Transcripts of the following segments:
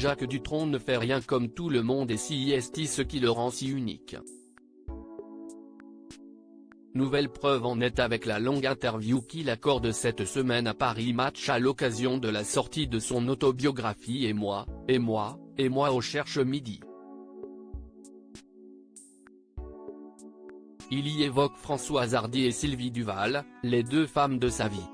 Jacques Dutronc ne fait rien comme tout le monde et c'est ce qui le rend si unique. Nouvelle preuve en est avec la longue interview qu'il accorde cette semaine à Paris Match à l'occasion de la sortie de son autobiographie Et moi au Cherche Midi. Il y évoque Françoise Hardy et Sylvie Duval, les deux femmes de sa vie.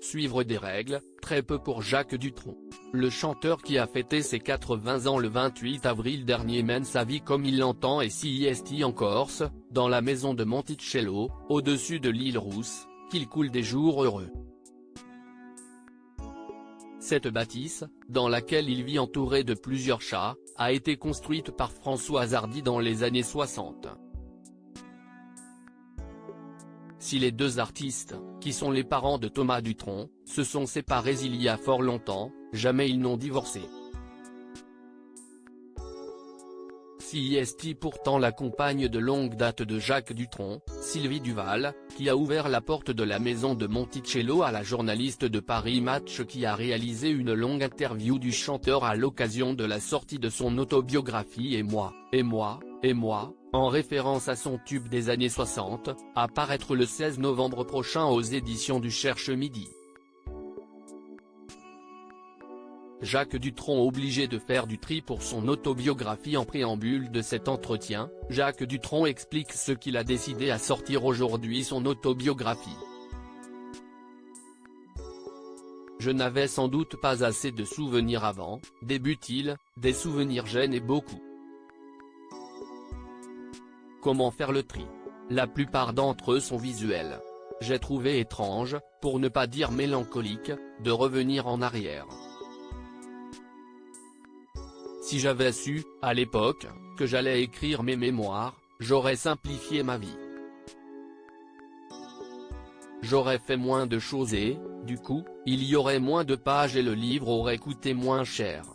Suivre des règles, très peu pour Jacques Dutronc. Le chanteur qui a fêté ses 80 ans le 28 avril dernier mène sa vie comme il l'entend et c'est en Corse, dans la maison de Monticello, au-dessus de l'île Rousse, qu'il coule des jours heureux. Cette bâtisse, dans laquelle il vit entouré de plusieurs chats, a été construite par Françoise Hardy dans les années 60. Si les deux artistes, qui sont les parents de Thomas Dutronc, se sont séparés il y a fort longtemps, jamais ils n'ont divorcé. C'est pourtant la compagne de longue date de Jacques Dutronc, Sylvie Duval, qui a ouvert la porte de la maison de Monticello à la journaliste de Paris Match qui a réalisé une longue interview du chanteur à l'occasion de la sortie de son autobiographie Et moi, en référence à son tube des années 60, à paraître le 16 novembre prochain aux éditions du Cherche Midi. Jacques Dutronc obligé de faire du tri pour son autobiographie. En préambule de cet entretien, Jacques Dutronc explique ce qu'il a décidé à sortir aujourd'hui son autobiographie. Je n'avais sans doute pas assez de souvenirs avant, débute-t-il, des souvenirs gênent et beaucoup. Comment faire le tri? La plupart d'entre eux sont visuels. J'ai trouvé étrange, pour ne pas dire mélancolique, de revenir en arrière. Si j'avais su, à l'époque, que j'allais écrire mes mémoires, j'aurais simplifié ma vie. J'aurais fait moins de choses et, du coup, il y aurait moins de pages et le livre aurait coûté moins cher.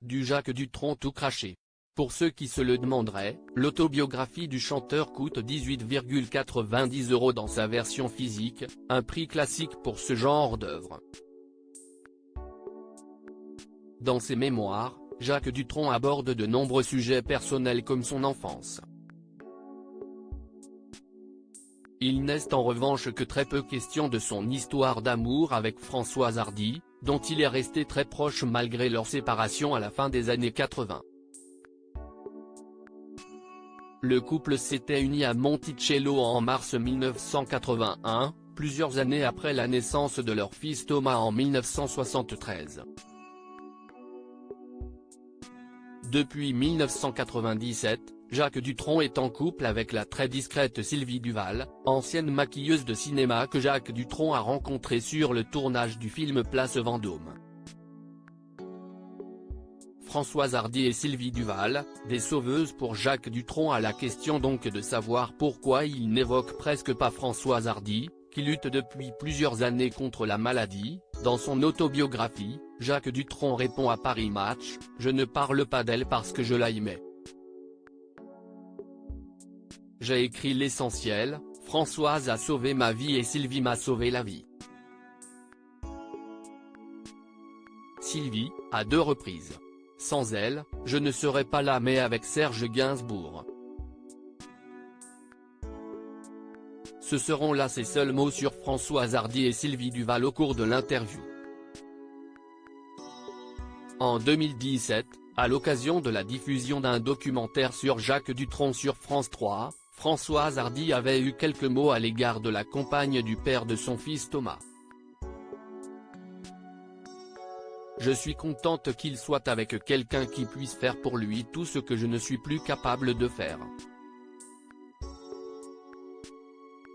Du Jacques Dutronc tout craché. Pour ceux qui se le demanderaient, l'autobiographie du chanteur coûte 18,90 € dans sa version physique, un prix classique pour ce genre d'œuvre. Dans ses mémoires, Jacques Dutronc aborde de nombreux sujets personnels comme son enfance. Il n'est en revanche que très peu question de son histoire d'amour avec Françoise Hardy, dont il est resté très proche malgré leur séparation à la fin des années 80. Le couple s'était uni à Monticello en mars 1981, plusieurs années après la naissance de leur fils Thomas en 1973. Depuis 1997, Jacques Dutronc est en couple avec la très discrète Sylvie Duval, ancienne maquilleuse de cinéma que Jacques Dutronc a rencontrée sur le tournage du film Place Vendôme. Françoise Hardy et Sylvie Duval, des sauveuses pour Jacques Dutronc. À la question donc de savoir pourquoi il n'évoque presque pas Françoise Hardy, qui lutte depuis plusieurs années contre la maladie, dans son autobiographie, Jacques Dutronc répond à Paris Match, « Je ne parle pas d'elle parce que je la aimais. J'ai écrit l'essentiel, Françoise a sauvé ma vie et Sylvie m'a sauvé la vie. Sylvie, à 2 reprises. Sans elle, je ne serais pas là mais avec Serge Gainsbourg. » Ce seront là ses seuls mots sur Françoise Hardy et Sylvie Duval au cours de l'interview. En 2017, à l'occasion de la diffusion d'un documentaire sur Jacques Dutronc sur France 3, Françoise Hardy avait eu quelques mots à l'égard de la compagne du père de son fils Thomas. « Je suis contente qu'il soit avec quelqu'un qui puisse faire pour lui tout ce que je ne suis plus capable de faire.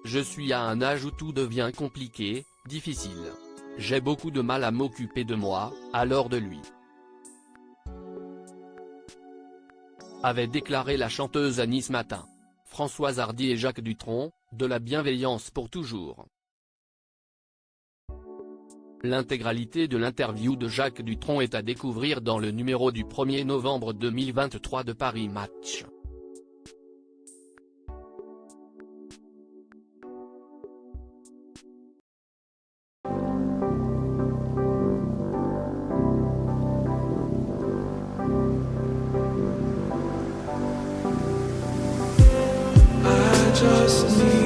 Je suis à un âge où tout devient compliqué, difficile. J'ai beaucoup de mal à m'occuper de moi, alors de lui. » avait déclaré la chanteuse à Nice Matin. Françoise Hardy et Jacques Dutronc, de la bienveillance pour toujours. L'intégralité de l'interview de Jacques Dutronc est à découvrir dans le numéro du 1er novembre 2023 de Paris Match. just need